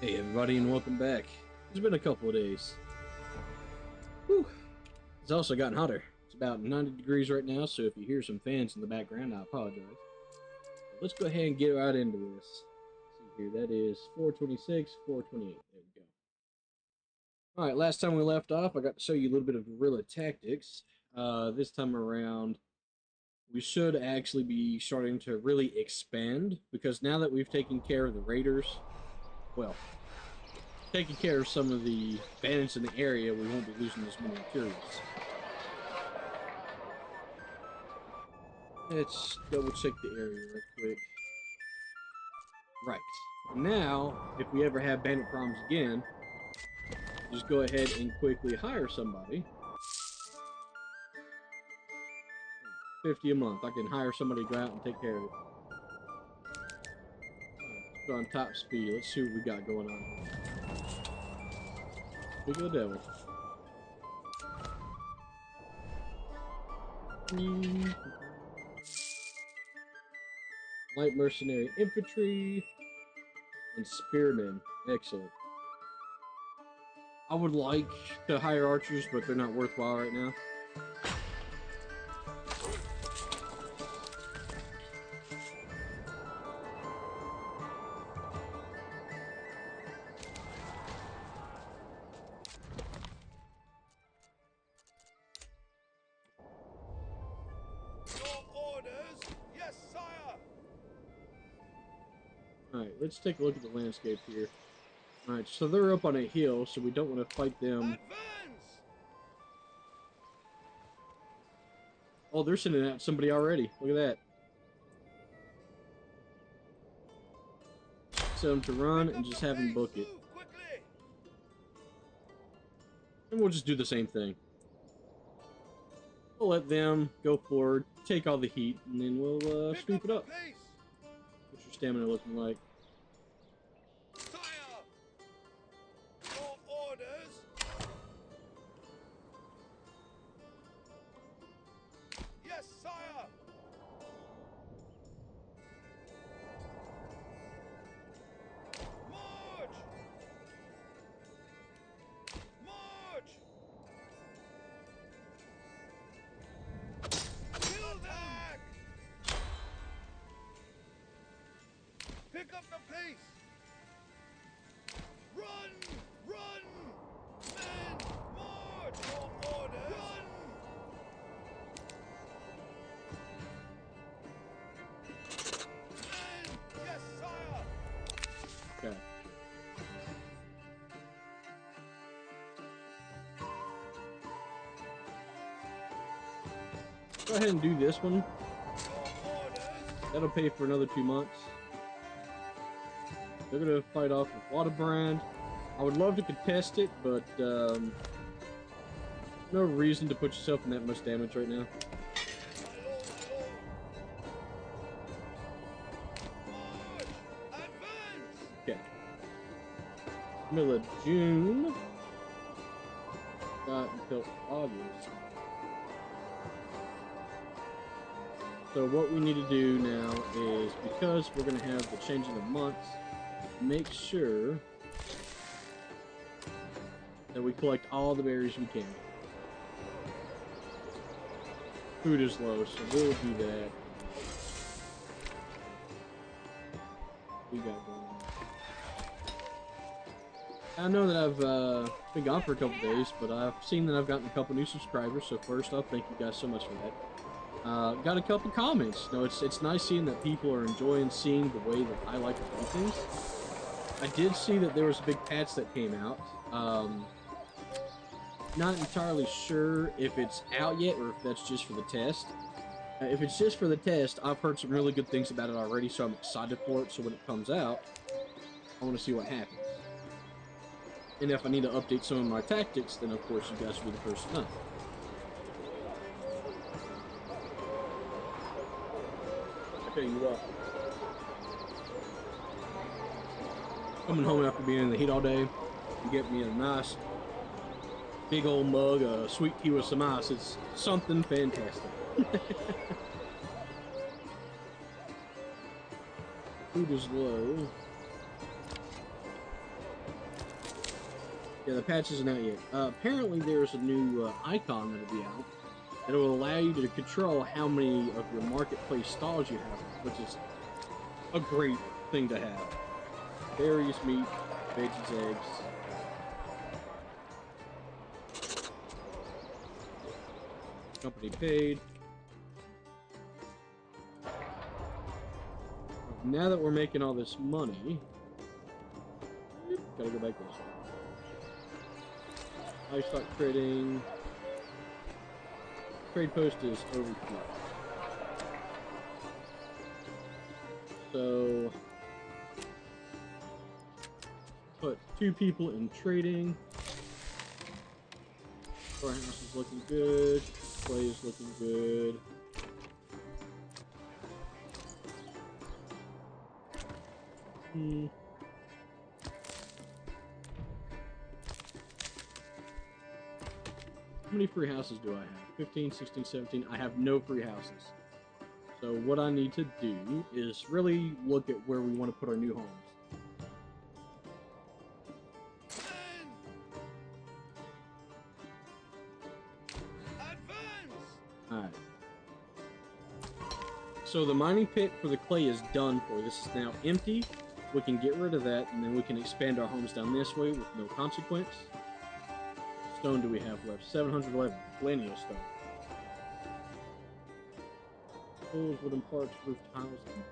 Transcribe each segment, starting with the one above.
Hey everybody and welcome back. It's been a couple of days. Whew. It's also gotten hotter. It's about 90 degrees right now, so if you hear some fans in the background, I apologize. But let's go ahead and get right into this. Let's see here, that is 426, 428. There we go. Alright, last time we left off, I got to show you a little bit of guerrilla tactics. This time around, we should actually be starting to really expand, because now that we've taken care of the raiders, well, taking care of some of the bandits in the area, we won't be losing as many materials. Let's double check the area real quick. Right. Now, if we ever have bandit problems again, just go ahead and quickly hire somebody. 50 a month. I can hire somebody to go out and take care of it. Let's put on top speed. Let's see what we got going on here. Speak of the devil. Light mercenary infantry and spearmen. Excellent. I would like to hire archers, but they're not worthwhile right now. Alright, let's take a look at the landscape here. Alright, so they're up on a hill, so we don't want to fight them. Advance! Oh, they're sending out somebody already. Look at that. Set them to run and just have them book it. And we'll just do the same thing. We'll let them go forward, take all the heat, and then we'll sweep it up. What's your stamina looking like? Pick up the pace! Run! Run! Men! March! Your orders! Run! Men! Yes, sire! Okay. Go ahead and do this one. That'll pay for another 2 months. They're going to fight off with Waterbrand. I would love to contest it, but no reason to put yourself in that much damage right now. Okay. Middle of June. Not until August. So what we need to do now is, because we're going to have the changing of months, make sure that we collect all the berries we can. Food is low, so we'll do that. We got going on. I know that I've been gone for a couple days, but I've seen that I've gotten a couple new subscribers, so first off, thank you guys so much for that. Got a couple comments. You know, it's nice seeing that people are enjoying seeing the way that I like to do things. I did see that there was a big patch that came out. Not entirely sure if it's out yet or if that's just for the test. If it's just for the test, I've heard some really good things about it already, so I'm excited for it. So when it comes out, I want to see what happens. And if I need to update some of my tactics, then of course you guys will be the first to know. Okay, you up. Coming home after being in the heat all day, you get me a nice big old mug of sweet tea with some ice. It's something fantastic. Food is low. Yeah, the patch isn't out yet. Apparently, there's a new icon that'll be out that will allow you to control how many of your marketplace stalls you have, which is a great thing to have. Berries, meat, veggies, eggs. Company paid. Now that we're making all this money, gotta go back this way. Livestock trading. Trade post is over here. So put 2 people in trading. Storehouse is looking good. Clay is looking good. How many free houses do I have? 15, 16, 17. I have no free houses. So what I need to do is really look at where we want to put our new homes. Alright. So the mining pit for the clay is done for. This is now empty. We can get rid of that, and then we can expand our homes down this way with no consequence. Stone do we have left? 711. Plenty of stone. Tools, wooden parts, roof tiles, and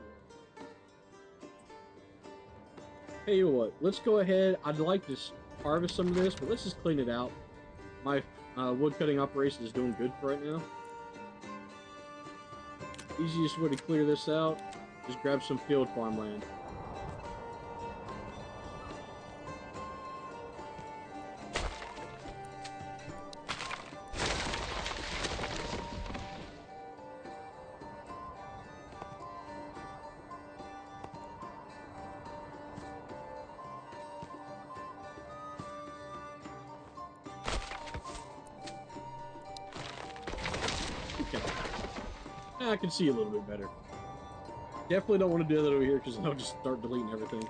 hey, you know what? Let's go ahead. I'd like to harvest some of this, but let's just clean it out. My wood cutting operation is doing good for right now. Easiest way to clear this out, just grab some field farmland. I can see a little bit better. Definitely don't want to do that over here because I'll just start deleting everything.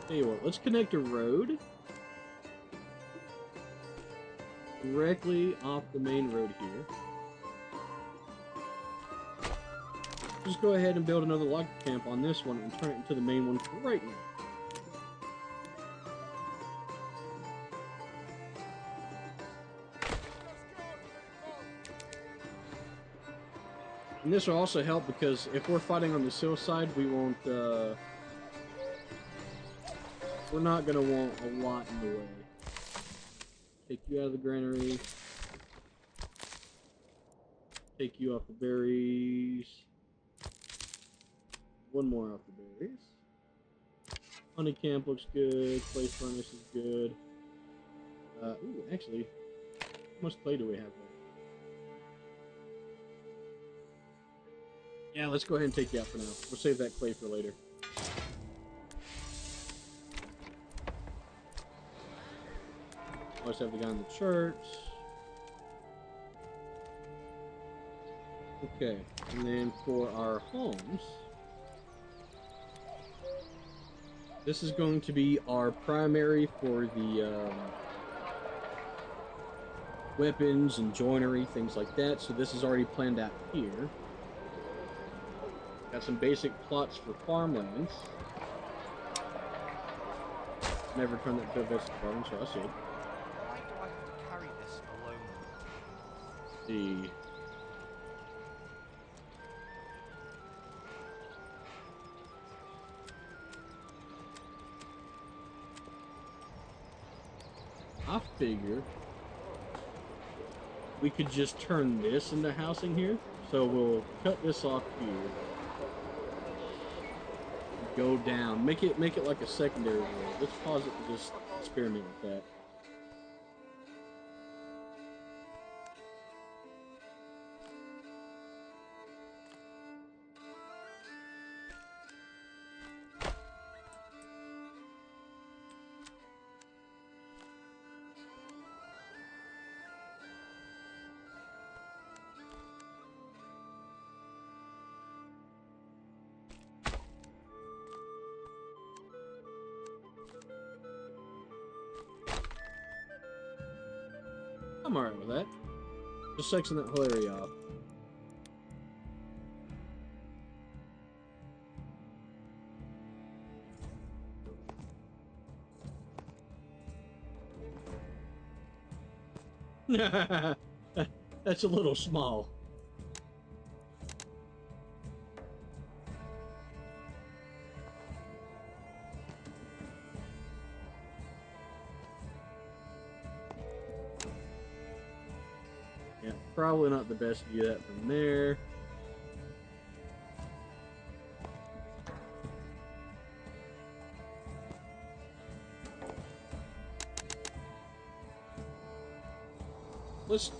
Tell you what, let's connect a road directly off the main road here. Just go ahead and build another log camp on this one and turn it into the main one for right now. And this will also help because if we're fighting on the sill side, we won't, we're not going to want a lot in the way. Take you out of the granary. Take you off the berries. One more off the berries. Honey camp looks good. Clay furnace is good. Ooh, actually, how much clay do we have left? Yeah, let's go ahead and take you out for now. We'll save that clay for later. Always have the guy in the church. Okay, and then for our homes, this is going to be our primary for the weapons and joinery, things like that. So this is already planned out here. Got some basic plots for farmlands. Never turned that to a vegetable garden, so I should. Why do I have to carry this alone? See. I figure we could just turn this into housing here. So we'll cut this off here. Go down. Make it like a secondary road. Let's pause it and just experiment with that. I'm alright with that. Just sexing that whole area off. That's a little small. Yeah, probably not the best to do that from there.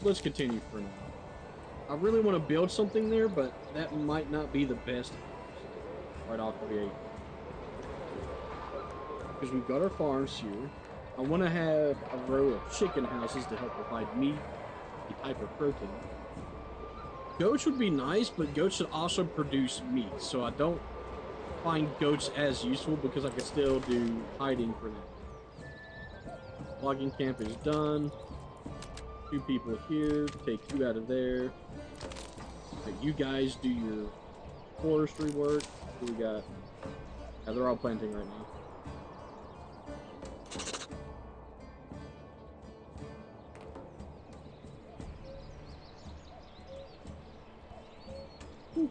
Let's continue for now. I really want to build something there, but that might not be the best right off the gate. Because we've got our farms here. I want to have a row of chicken houses to help provide meat, the type of protein. Goats would be nice, but goats should also produce meat, so I don't find goats as useful because I can still do hiding for now. Logging camp is done. 2 people here, take 2 out of there. But you guys do your forestry work. Who we got? Yeah, they're all planting right now. Whew.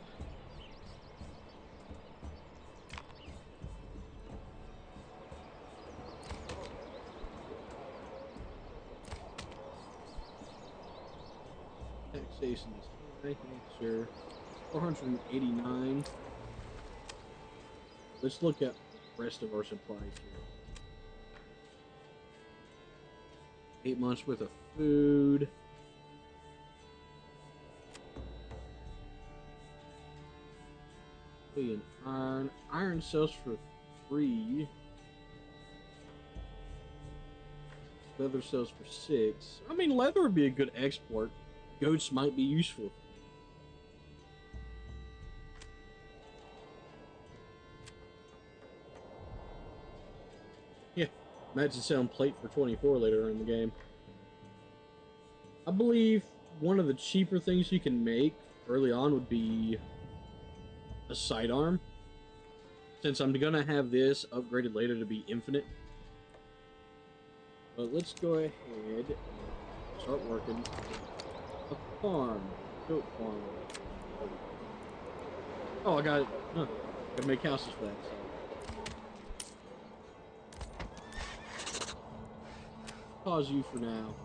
Taxation is high, sure. 489. Let's look at the rest of our supplies here. 8 months worth of food. And iron. Iron sells for 3. Leather sells for 6. I mean, leather would be a good export. Goats might be useful. Yeah, imagine selling plate for 24 later in the game. I believe one of the cheaper things you can make early on would be a sidearm. Since I'm gonna have this upgraded later to be infinite. But let's go ahead and start working. A farm. Goat farm. Oh, I got it. Huh. Gotta make houses for that. So. Pause you for now.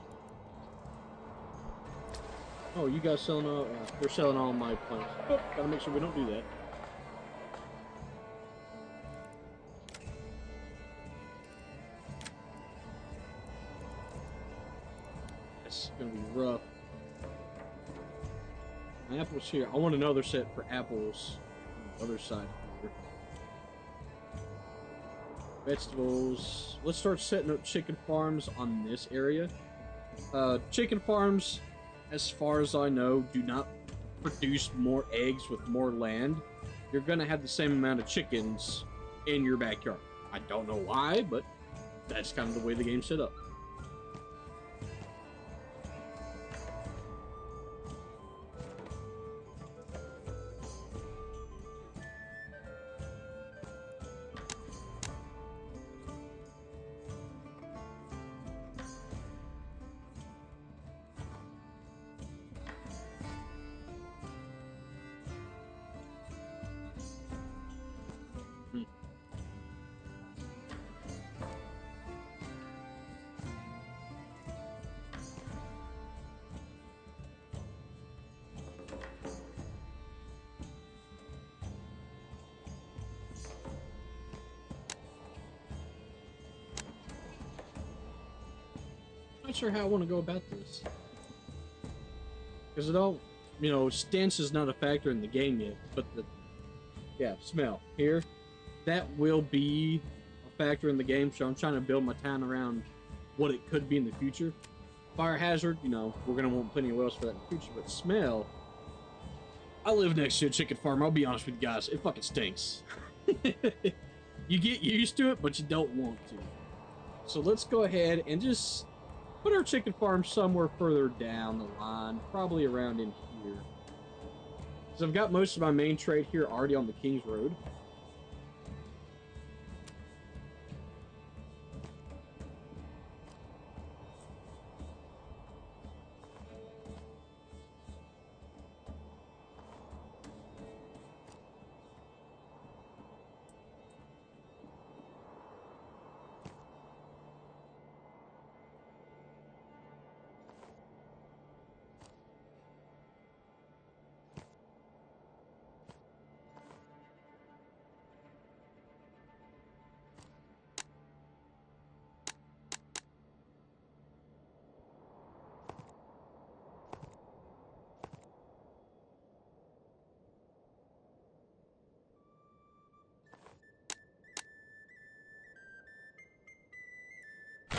Oh, you guys selling all... they're selling all my plants. Oh, gotta make sure we don't do that. It's gonna be rough. My apples here. I want another set for apples on the other side here. Vegetables. Let's start setting up chicken farms on this area. Chicken farms, as far as I know, do not produce more eggs with more land. You're gonna have the same amount of chickens in your backyard. I don't know why, but that's kind of the way the game's set up. Not sure how I want to go about this. Because it all, you know, stench is not a factor in the game yet, but the, yeah, smell. Here, that will be a factor in the game, so I'm trying to build my town around what it could be in the future. Fire hazard, you know, we're going to want plenty of wells for that in the future, but smell, I live next to a chicken farm, I'll be honest with you guys, it fucking stinks. You get used to it, but you don't want to. So let's go ahead and just Put our chicken farm somewhere further down the line, probably around in here. Because I've got most of my main trade here already on the King's Road.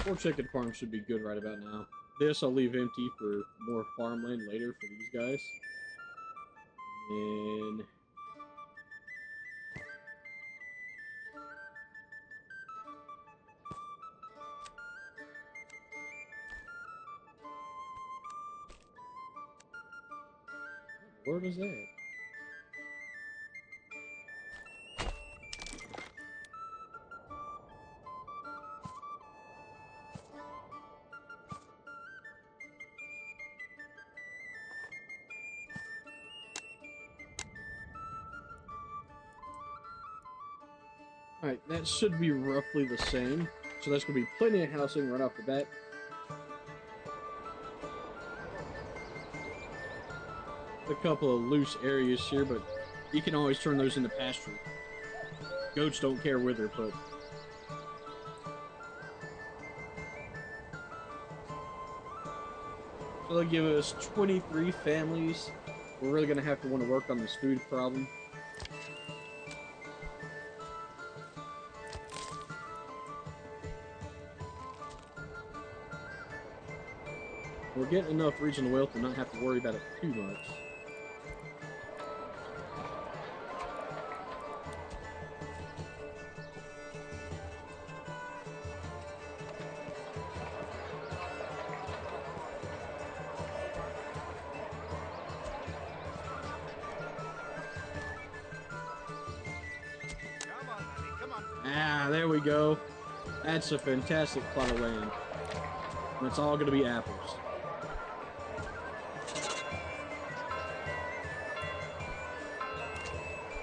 Four chicken farms should be good right about now. This I'll leave empty for more farmland later for these guys. And where was that? Alright, that should be roughly the same. So that's going to be plenty of housing right off the bat. A couple of loose areas here, but you can always turn those into pasture. Goats don't care where they're put. So they'll give us 23 families. We're really going to have to want to work on this food problem. We're getting enough regional wealth to not have to worry about it too much. Come on, Andy, come on. Ah, there we go. That's a fantastic plot of land. And it's all going to be apples.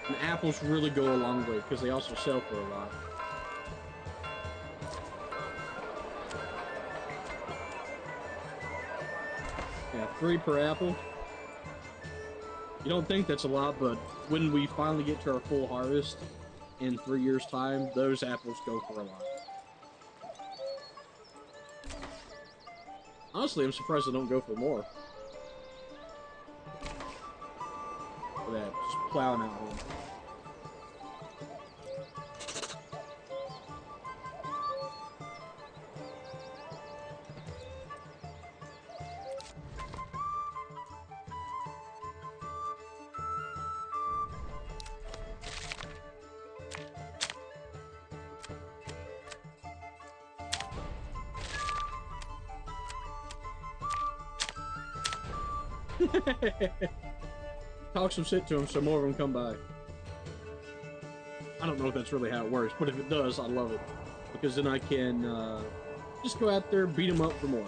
And apples really go a long way because they also sell for a lot. Yeah, 3 per apple. You don't think that's a lot, but when we finally get to our full harvest in 3 years' time, those apples go for a lot. Honestly, I'm surprised they don't go for more. Look at that, just plowing out home. Talk some shit to him so more of them come by. I don't know if that's really how it works, but if it does, I love it. Because then I can just go out there, beat them up for more.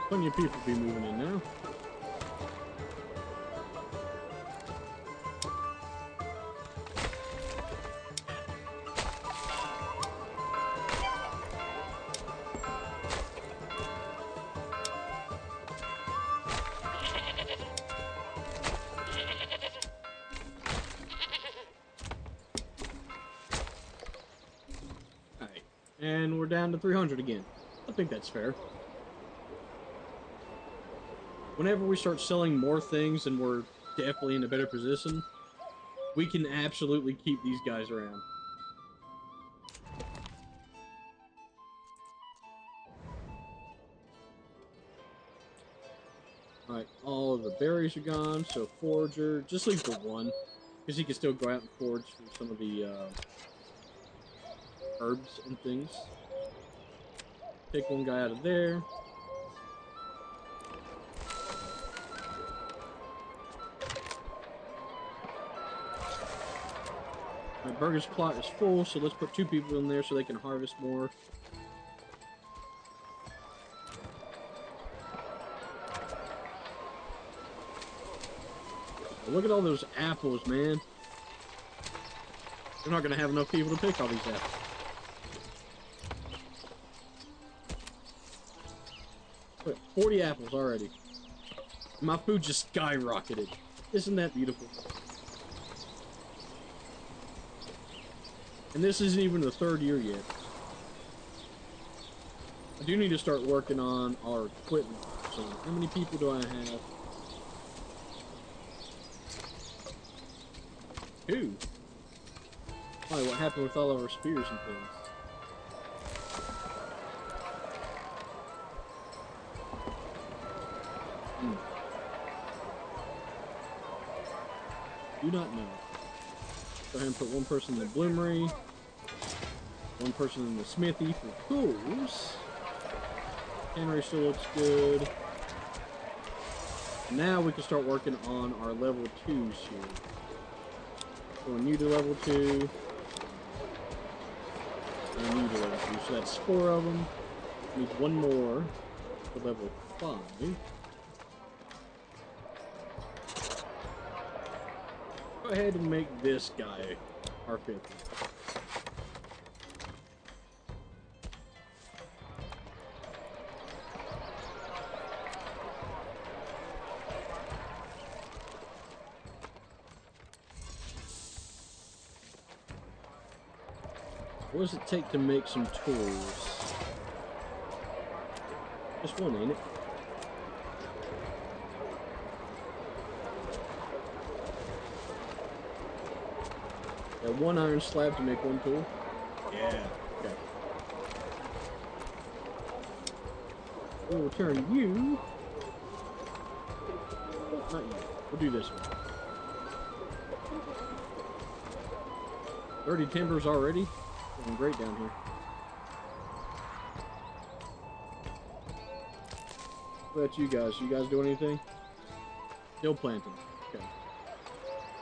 Plenty of people be moving in now. And we're down to 300 again. I think that's fair. Whenever we start selling more things and we're definitely in a better position, we can absolutely keep these guys around. Alright, all of the berries are gone, so forager, just leave the one, because he can still go out and forage for some of the herbs and things. Take one guy out of there. My burger's plot is full, so let's put 2 people in there so they can harvest more. Look at all those apples, man. We're not gonna have enough people to pick all these apples. Wait, 40 apples already. My food just skyrocketed. Isn't that beautiful? And this isn't even the 3rd year yet. I do need to start working on our equipment. So, how many people do I have? 2. Probably what happened with all of our spears and things. Do not know. Go ahead and put 1 person in the bloomery, 1 person in the smithy for tools. Tannery still looks good. Now we can start working on our level 2s here. Going you to level 2. And you to level 2. So that's 4 of them. Need 1 more for level 5. Go ahead and make this guy our 5th. What does it take to make some tools? Just 1, ain't it? Yeah, 1 iron slab to make 1 tool. Yeah, okay. We'll turn you. Oh, not you. We'll do this one. 30 timbers already. Looking great down here. What about you guys? You guys do anything? Still planting. Okay.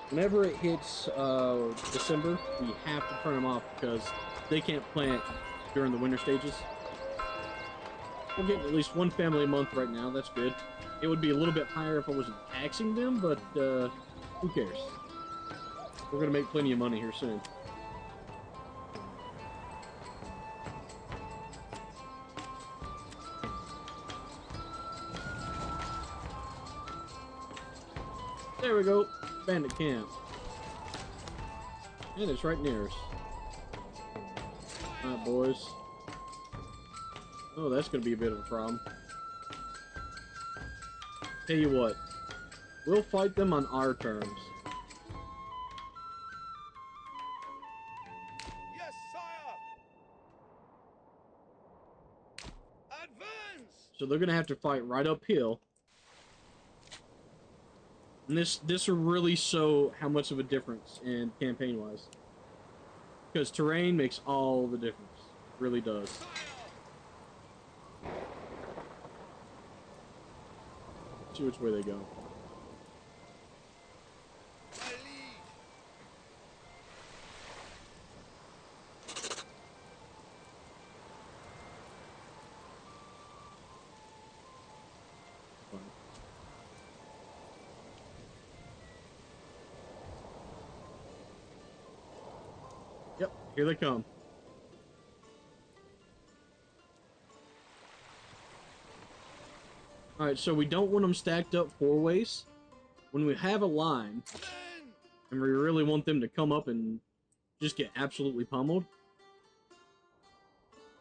Whenever it hits December, we have to turn them off because they can't plant during the winter stages. We're getting at least 1 family a month right now. That's good. It would be a little bit higher if I wasn't taxing them, but who cares? We're going to make plenty of money here soon. There we go. Bandit camp. And it's right near us. Alright, boys. Oh, that's going to be a bit of a problem. Tell you what. We'll fight them on our terms. Yes, sire. Advance. So they're going to have to fight right uphill. And this will really show how much of a difference in campaign-wise. Because terrain makes all the difference. It really does. See which way they go. My liege. Yep, here they come. Alright, so we don't want them stacked up 4 ways. When we have a line, and we really want them to come up and just get absolutely pummeled,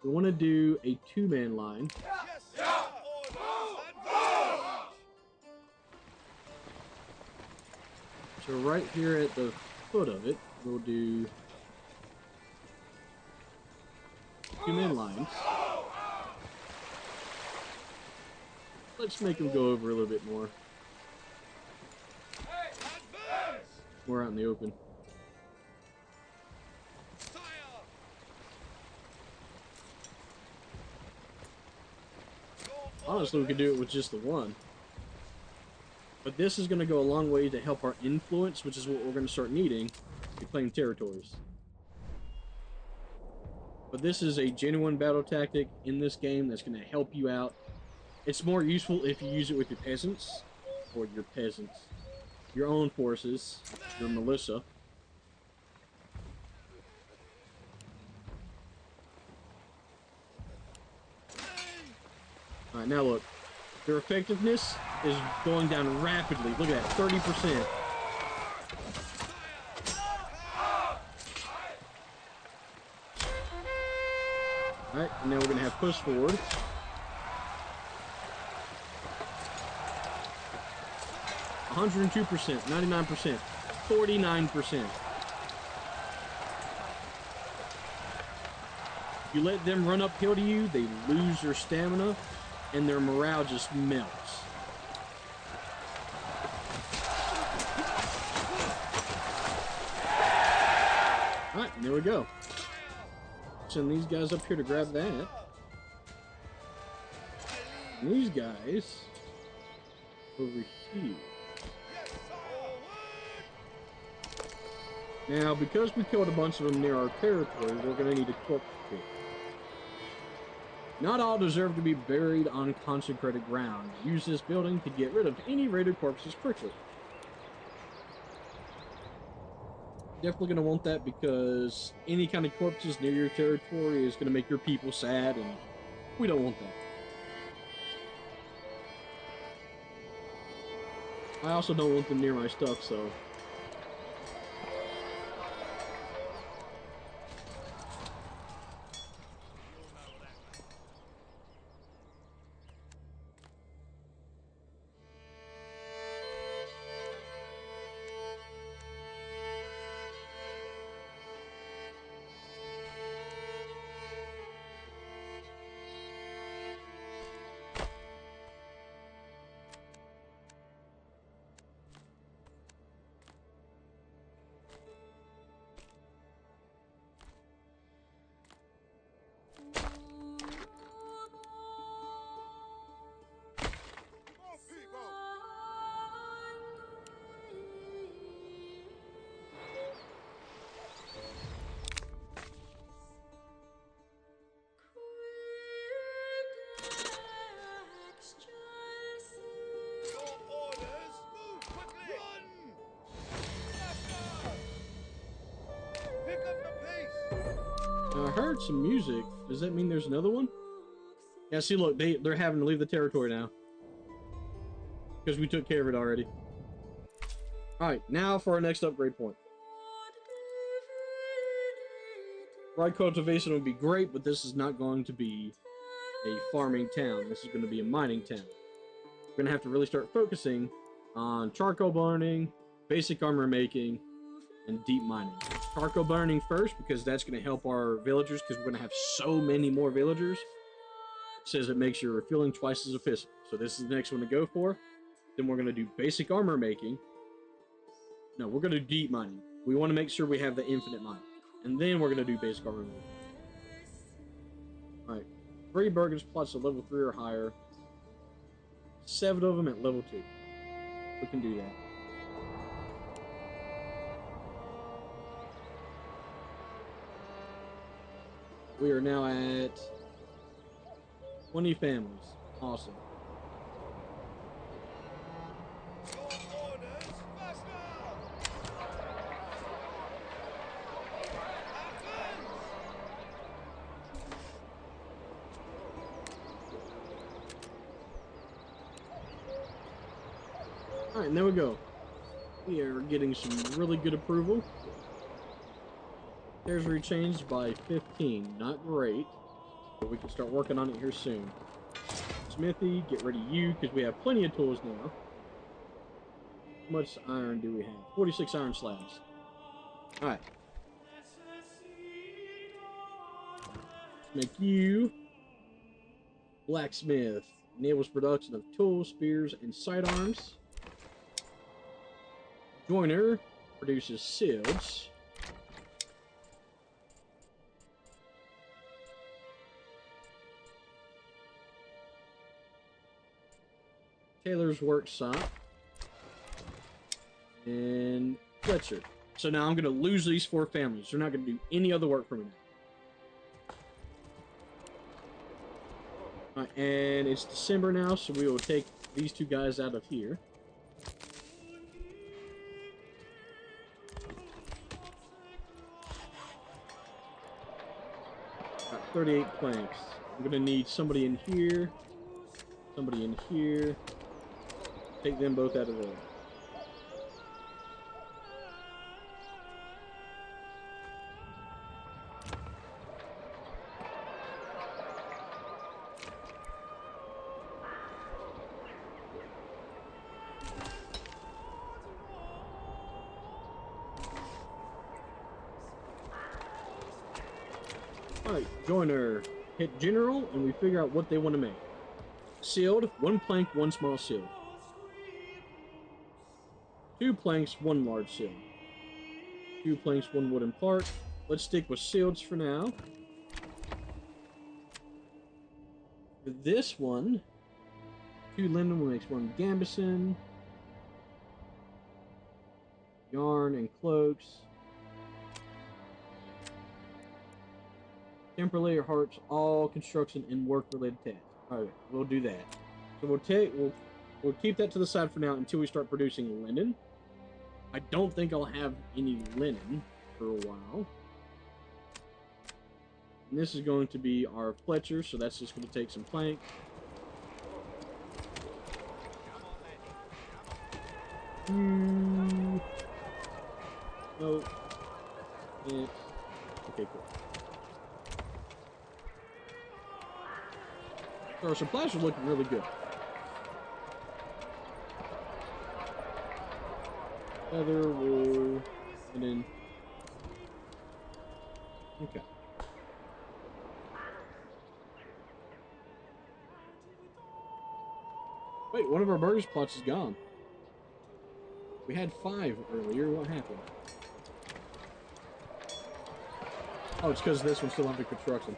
We want to do a two-man line. Yes, sire. Orders advance. So right here at the foot of it, we'll do two-man lines. Let's make them go over a little bit more. Advance. We're out in the open. Sire. Your Honestly, we could do it with just the one. But this is going to go a long way to help our influence, which is what we're going to start needing to claim territories. But this is a genuine battle tactic in this game that's going to help you out. It's more useful if you use it with your peasants, or your own forces, your militia. Alright, now look. Their effectiveness is going down rapidly. Look at that, 30%. Alright, and now we're going to have push forward. 102%, 99%, 49%. You let them run uphill to you, they lose their stamina, and their morale just melts. Alright, and there we go. Send these guys up here to grab that. And these guys over here. Now, because we killed a bunch of them near our territory, we're going to need a corpse pit. Not all deserve to be buried on consecrated ground. Use this building to get rid of any raided corpses quickly. Definitely going to want that because any kind of corpses near your territory is going to make your people sad, and we don't want that. I also don't want them near my stuff, so... I heard some music. Does that mean there's another one? Yeah, see, look, they're having to leave the territory now. Because we took care of it already. Alright, now for our next upgrade point. Rye cultivation would be great, but this is not going to be a farming town. This is going to be a mining town. We're going to have to really start focusing on charcoal burning, basic armor making, and deep mining. Charcoal burning first, because that's going to help our villagers, because we're going to have so many more villagers. It says it makes your refueling twice as efficient. So this is the next one to go for. Then we're going to do basic armor making. No, we're going to do deep mining. We want to make sure we have the infinite mining. And then we're going to do basic armor making. Alright. 3 burgers plots at level 3 or higher. 7 of them at level 2. We can do that. We are now at 20 families. Awesome. Alright, and there we go. We are getting some really good approval. Territory changed by 15. Not great. But we can start working on it here soon. Smithy, get ready you, because we have plenty of tools now. How much iron do we have? 46 iron slabs. Alright. Let's make you blacksmith. Enables production of tools, spears, and sidearms. Joiner produces shields. Taylor's workshop. And Fletcher. So now I'm going to lose these 4 families. They're not going to do any other work for me now. And it's December now, so we will take these 2 guys out of here. Got 38 planks. I'm going to need somebody in here, somebody in here. Take them both out of there. Alright, joiner. Hit general, and we figure out what they want to make. Sealed, 1 plank, 1 small seal. 2 planks, 1 large seal. 2 planks, 1 wooden part. Let's stick with sealeds for now. For this one, 2 linen makes 1 gambeson. Yarn and cloaks. Temporary hearts, all construction and work-related tasks. Alright, we'll do that. So we'll keep that to the side for now until we start producing linen. I don't think I'll have any linen for a while. And this is going to be our Fletcher, so that's just going to take some planks. Oh. Yeah. Okay, cool. So our supplies are looking really good. Leather, wool, and then... Okay. Wait, one of our burgers plots is gone. We had 5 earlier. What happened? Oh, it's because this one's still under construction.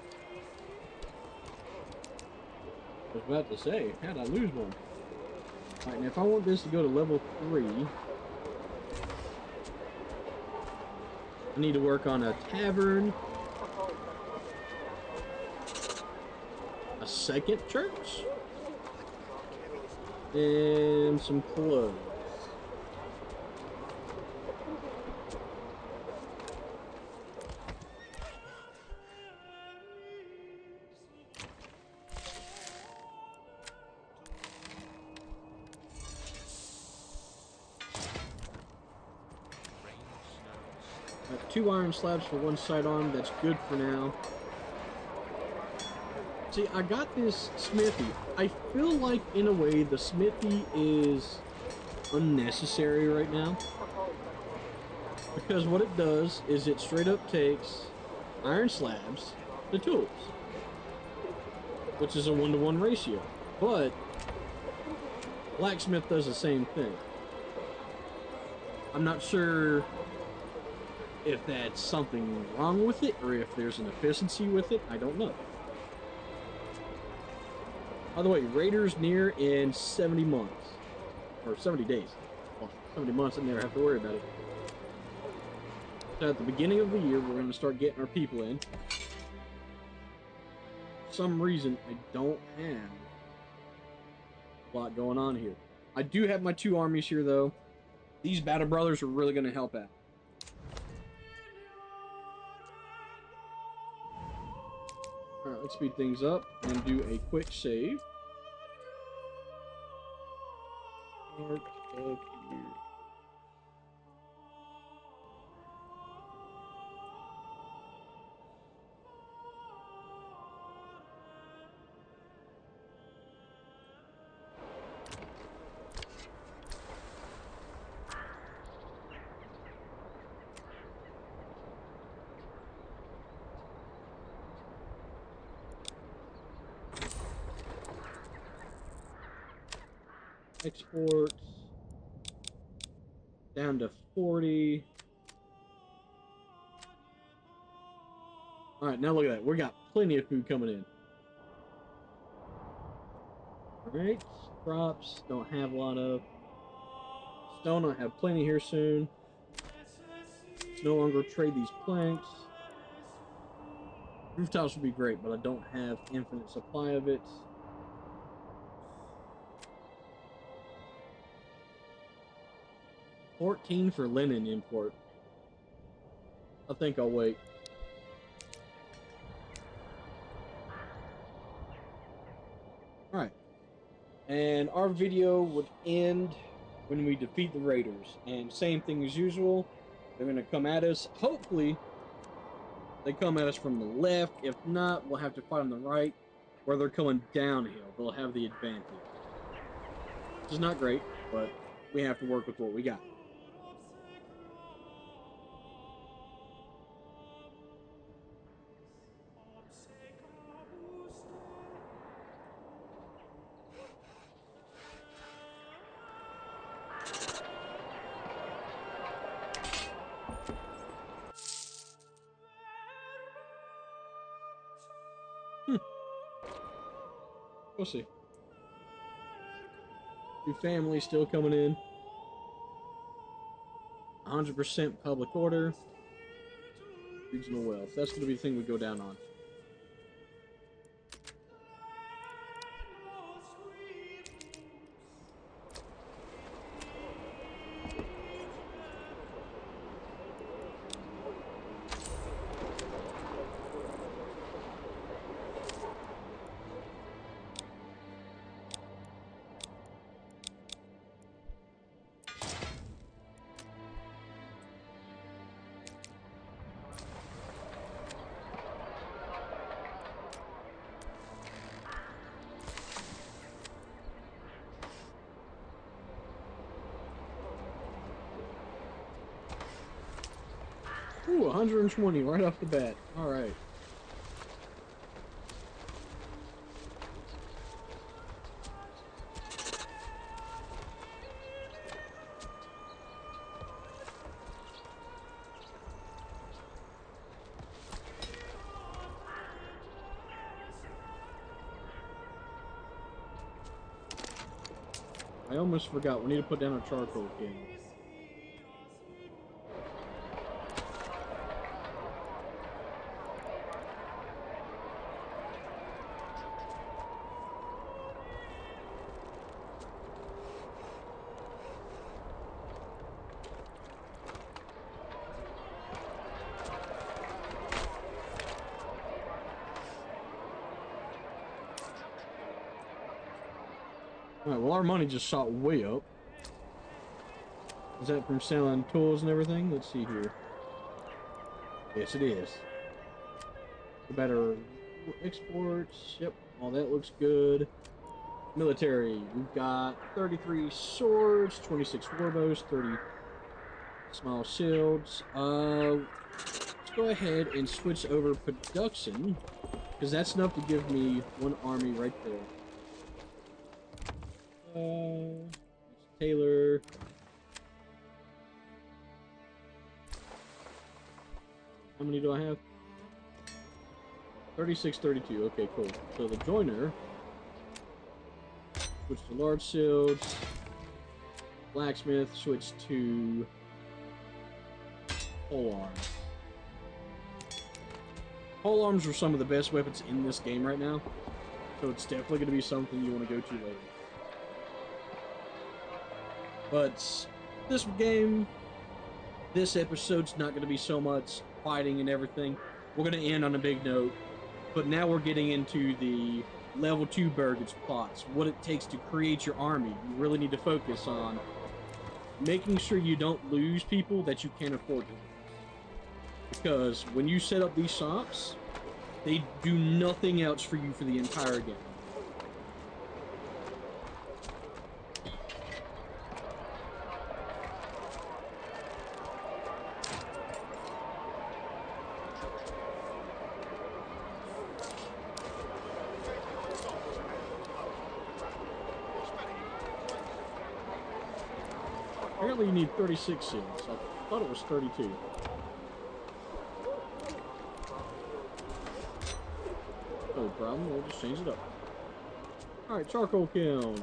I was about to say, how'd I lose one? Alright, now if I want this to go to level 3, I need to work on a tavern, a second church, and some clothes. I have 2 iron slabs for 1 sidearm. That's good for now. See, I got this smithy. I feel like, in a way, the smithy is unnecessary right now. Because what it does is it straight up takes iron slabs to tools. Which is a 1-to-1 ratio. But blacksmith does the same thing. I'm not sure if that's something wrong with it, or if there's an efficiency with it. I don't know. By the way, Raiders near in 70 months. Or 70 days. Well, 70 months, I never have to worry about it. So at the beginning of the year, we're going to start getting our people in. For some reason, I don't have a lot going on here. I do have my 2 armies here, though. These Battle Brothers are really going to help out. Alright, let's speed things up and do a quick save. Start of year. Export down to 40. All right, now look at that. We got plenty of food coming in. All right, crops don't have a lot of. Stone, I have plenty here soon. Let's no longer trade these planks. Rooftops would be great, but I don't have infinite supply of it. $14 for linen import. I think I'll wait. Alright. And our video would end when we defeat the raiders. And same thing as usual. They're going to come at us. Hopefully, they come at us from the left. If not, we'll have to fight on the right, where they're coming downhill. They'll have the advantage. Which is not great, but we have to work with what we got. We'll see. New family still coming in. 100% public order. Regional wealth. That's going to be the thing we go down on. Ooh, 120 right off the bat. Alright. I almost forgot. We need to put down a charcoal kiln. Alright, well our money just shot way up. Is that from selling tools and everything? Let's see here. Yes, it is. Better exports. Yep, all that looks good. Military. We've got 33 swords, 26 warbows, 30 small shields. Let's go ahead and switch over production, because that's enough to give me one army right there. Taylor. How many do I have? 36, 32. Okay, cool. So the joiner. Switch to large shields. Blacksmith. Switch to pole arms. Pole arms are some of the best weapons in this game right now. So it's definitely going to be something you want to go to later. But this game, this episode's not going to be so much fighting and everything. We're going to end on a big note. But now we're getting into the level 2 Burgage plots. What it takes to create your army. You really need to focus on making sure you don't lose people that you can't afford to lose. Because when you set up these shops, they do nothing else for you for the entire game. apparently you need 36 seals. I thought it was 32. No problem, we'll just change it up. Alright, charcoal kiln.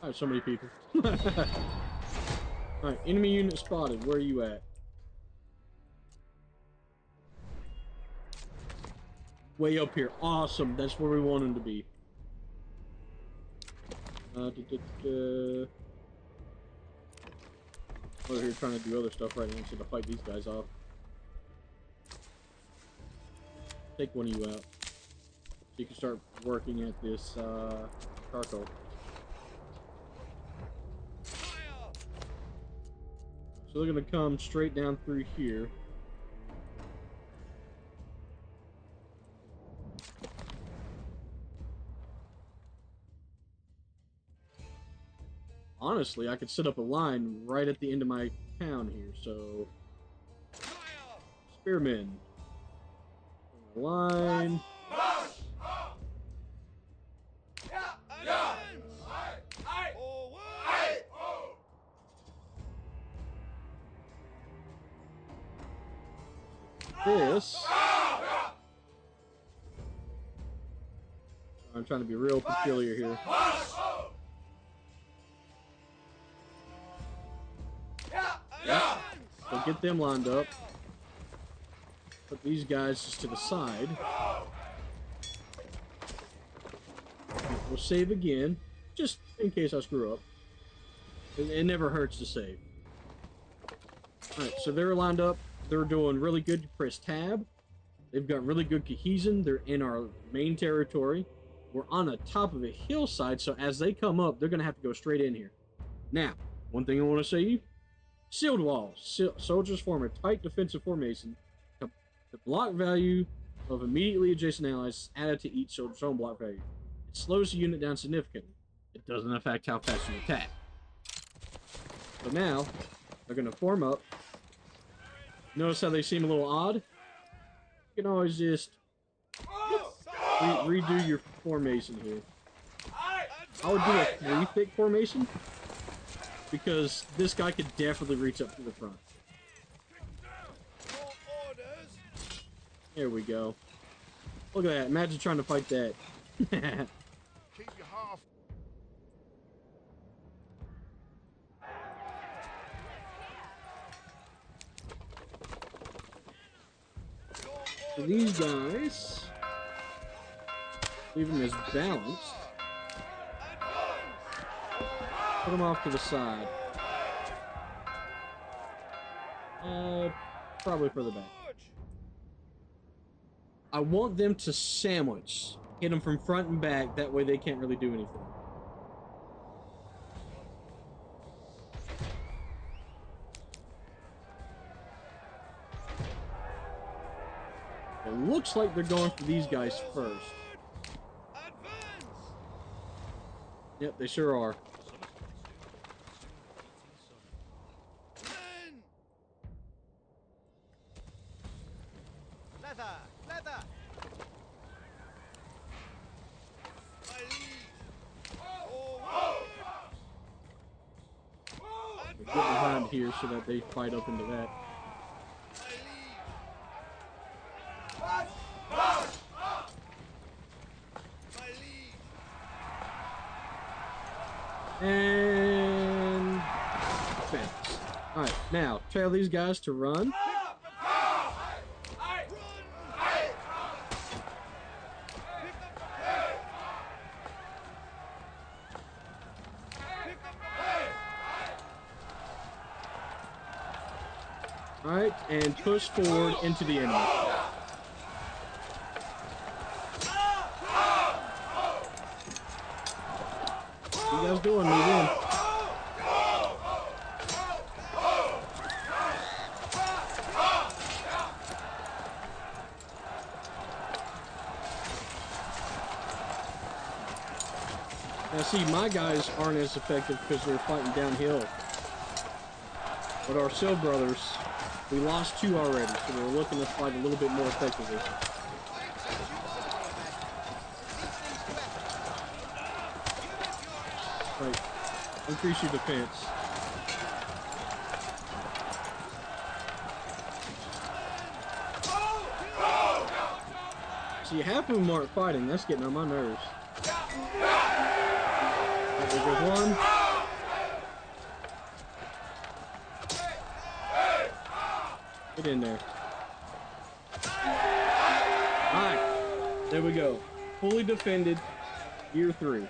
Alright, so many people. Alright, enemy unit spotted. Where are you at? Way up here. Awesome. That's where we want him to be. Over here trying to do other stuff right now instead of fight these guys off. Take one of you out. So you can start working at this charcoal. So they're gonna come straight down through here. Honestly, I could set up a line right at the end of my town here, so... Spearmen. Line. This... I'm trying to be real peculiar here. So get them lined up. Put these guys just to the side. We'll save again, just in case I screw up. It never hurts to save. Alright, so they're lined up. They're doing really good. Press tab. They've got really good cohesion. They're in our main territory. We're on the top of a hillside, so as they come up, they're going to have to go straight in here. Now, one thing I want to say, sealed walls. Soldiers form a tight defensive formation. The block value of immediately adjacent allies is added to each soldier's own block value. It slows the unit down significantly. It doesn't affect how fast you attack. So now, they're going to form up. Notice how they seem a little odd? You can always just redo your formation here. I would do a 3-thick formation, because this guy could definitely reach up to the front. There we go. Look at that. Imagine trying to fight that. Keep your half. So these guys, leave them as balanced. Put them off to the side. Probably further back. I want them to sandwich. Hit them from front and back. That way they can't really do anything. It looks like they're going for these guys first. Yep, they sure are. Get behind here so that they fight up into that. And fence. Alright, now tell these guys to run. Alright, and push forward into the enemy. What are you guys doing? Move in. Now see, my guys aren't as effective because they're fighting downhill. But our Seal brothers, We lost 2 already, so we're looking to fight a little bit more effectively. Right. Increase your defense. See, half of them aren't fighting. That's getting on my nerves. Right, there goes one. Get in there. Alright. There we go. Fully defended. Year 3.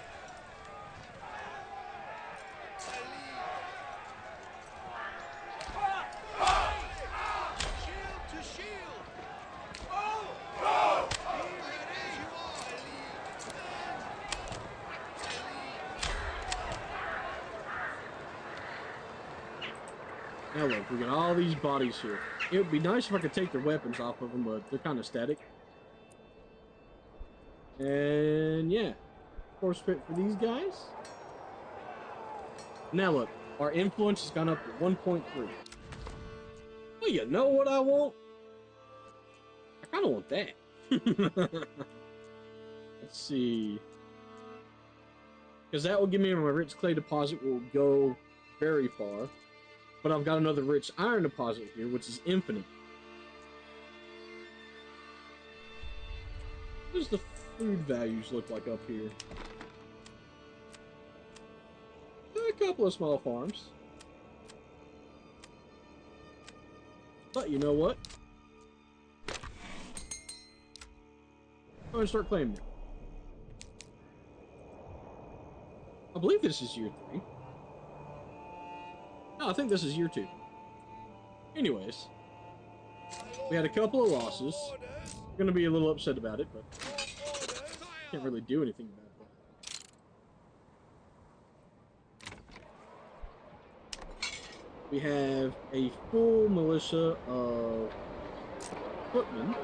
Now look, we got all these bodies here. It would be nice if I could take their weapons off of them, but they're kind of static. And yeah, force fit for these guys. Now look, our influence has gone up to 1.3. Well, you know what I want? I kind of want that. Let's see. Because that will give me my rich clay deposit will go very far. But I've got another rich iron deposit here, which is infinite. What does the food values look like up here? A couple of small farms. But you know what? I'm going to start claiming it. I believe this is year 3. No, I think this is year 2. Anyways, we had a couple of losses. I'm gonna be a little upset about it, but can't really do anything about that. We have a full militia of footmen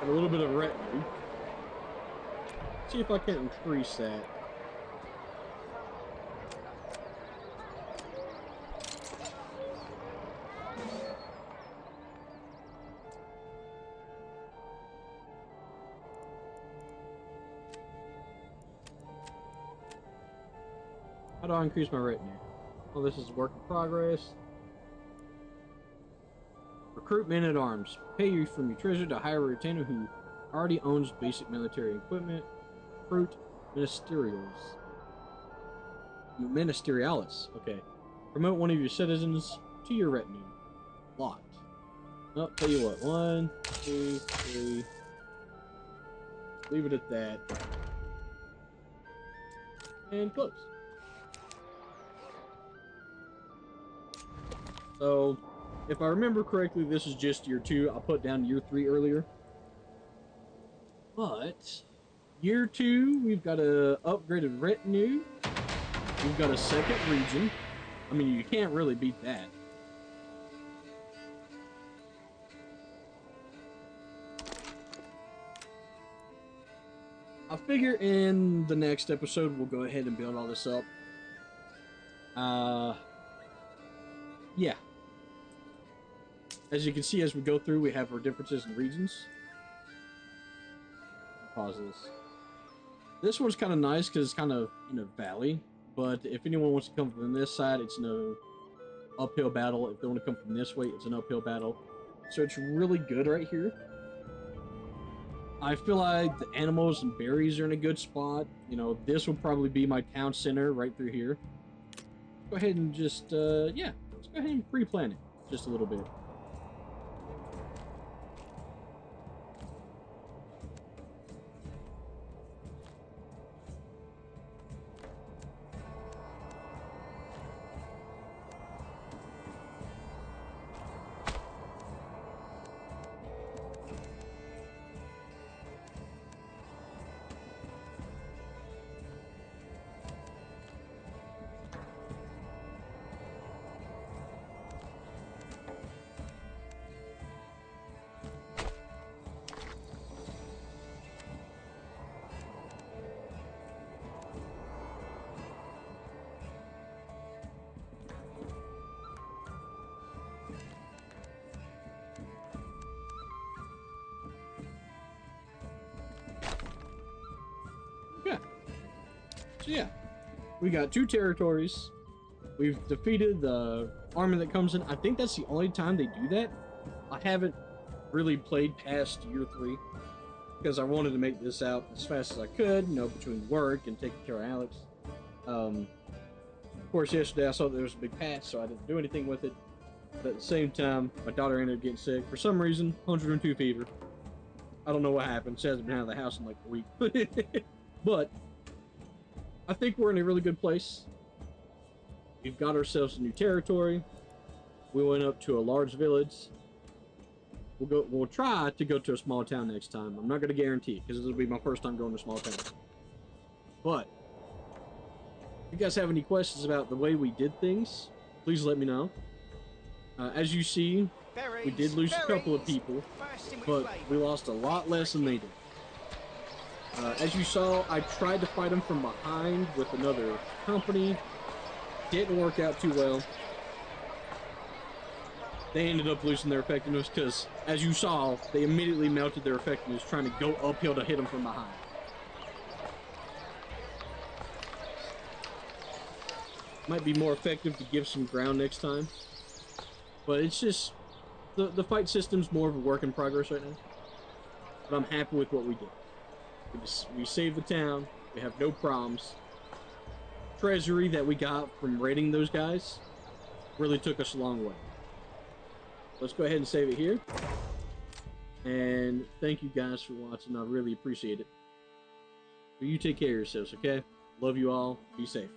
and a little bit of retinue. See if I can increase that. How do I increase my retinue? Well, this is work in progress. Recruit men at arms. Pay you from your treasure to hire a retainer who already owns basic military equipment. Recruit ministerials. Ministerialis. Okay. Promote one of your citizens to your retinue. Locked. Oh, tell you what. 1, 2, 3. Leave it at that. And close. So, if I remember correctly, this is just year 2. I put down year 3 earlier. But, year 2, we've got a upgraded retinue. We've got a second region. I mean, you can't really beat that. I figure in the next episode, we'll go ahead and build all this up. Yeah. As you can see, as we go through, we have our differences in regions. Pause this. This one's kind of nice because it's kind of in a valley. But if anyone wants to come from this side, it's no uphill battle. If they want to come from this way, it's an uphill battle. So it's really good right here. I feel like the animals and berries are in a good spot. You know, this will probably be my town center right through here. Go ahead and just, yeah, let's go ahead and pre-plan it just a little bit. So yeah, we got 2 territories. We've defeated the army that comes in. I think that's the only time they do that. I haven't really played past year 3 because I wanted to make this out as fast as I could, you know, between work and taking care of Alex. Of course, yesterday I saw that there was a big patch, so I didn't do anything with it. But at the same time, my daughter ended up getting sick. For some reason, 102 fever. I don't know what happened. She hasn't been out of the house in like a week. But I think we're in a really good place. We've got ourselves a new territory. We went up to a large village. We'll try to go to a small town next time. I'm not going to guarantee it because this will be my first time going to a small town. But if you guys have any questions about the way we did things, please let me know. As you see, we did lose a couple of people, but we lost a lot less than they did. As you saw, I tried to fight them from behind with another company. Didn't work out too well. They ended up losing their effectiveness because, as you saw, they immediately melted their effectiveness trying to go uphill to hit them from behind. Might be more effective to give some ground next time. But it's just, the fight system's more of a work in progress right now. But I'm happy with what we did. We saved the town. We have no problems. Treasury that we got from raiding those guys really took us a long way. Let's go ahead and save it here. And thank you guys for watching. I really appreciate it. But you take care of yourselves, okay? Love you all. Be safe.